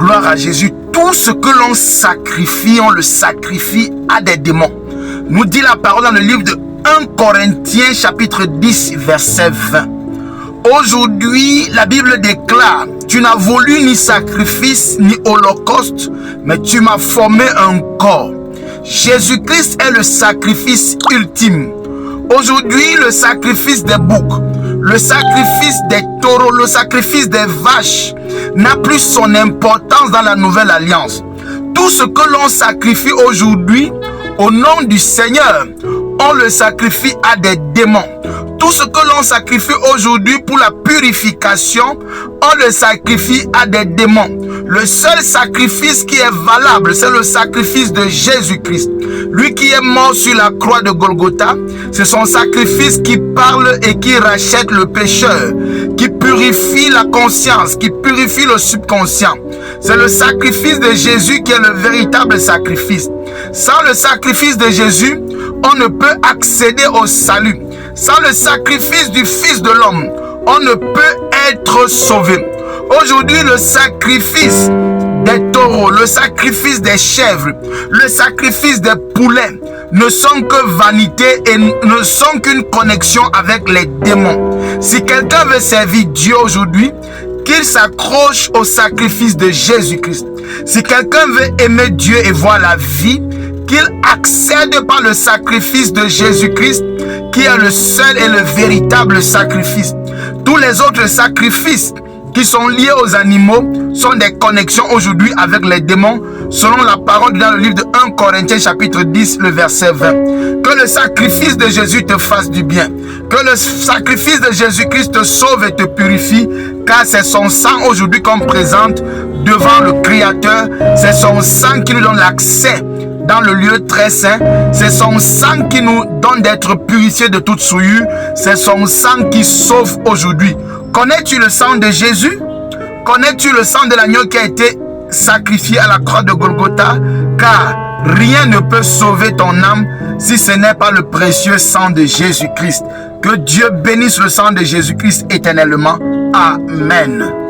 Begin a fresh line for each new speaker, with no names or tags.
Gloire à Jésus. Tout ce que l'on sacrifie, on le sacrifie à des démons. Nous dit la parole dans le livre de 1 Corinthiens chapitre 10 verset 20. Aujourd'hui, la Bible déclare: tu n'as voulu ni sacrifice ni holocauste, mais tu m'as formé un corps. Jésus-Christ est le sacrifice ultime. Aujourd'hui, le sacrifice des boucs, le sacrifice des taureaux, le sacrifice des vaches n'a plus son importance dans la nouvelle alliance. Tout ce que l'on sacrifie aujourd'hui au nom du Seigneur, on le sacrifie à des démons. Tout ce que l'on sacrifie aujourd'hui pour la purification, on le sacrifie à des démons. Le seul sacrifice qui est valable, c'est le sacrifice de Jésus-Christ. Lui qui est mort sur la croix de Golgotha, c'est son sacrifice qui parle et qui rachète le pécheur, qui purifie la conscience, qui purifie le subconscient. C'est le sacrifice de Jésus qui est le véritable sacrifice. Sans le sacrifice de Jésus, on ne peut accéder au salut. Sans le sacrifice du Fils de l'homme, on ne peut être sauvé. Aujourd'hui, le sacrifice des taureaux, le sacrifice des chèvres, le sacrifice des poulets ne sont que vanité et ne sont qu'une connexion avec les démons. Si quelqu'un veut servir Dieu aujourd'hui, qu'il s'accroche au sacrifice de Jésus-Christ. Si quelqu'un veut aimer Dieu et voir la vie, qu'il accède par le sacrifice de Jésus-Christ, qui est le seul et le véritable sacrifice. Tous les autres sacrifices qui sont liés aux animaux sont des connexions aujourd'hui avec les démons, selon la parole dans le livre de 1 Corinthiens chapitre 10, le verset 20. Que le sacrifice de Jésus te fasse du bien. Que le sacrifice de Jésus-Christ te sauve et te purifie, car c'est son sang aujourd'hui qu'on présente devant le Créateur. C'est son sang qui nous donne l'accès dans le lieu très saint. C'est son sang qui nous donne d'être purifiés de toute souillure. C'est son sang qui sauve aujourd'hui. Connais-tu le sang de Jésus? Connais-tu le sang de l'agneau qui a été sacrifié à la croix de Golgotha? Car rien ne peut sauver ton âme si ce n'est pas le précieux sang de Jésus-Christ. Que Dieu bénisse le sang de Jésus-Christ éternellement. Amen.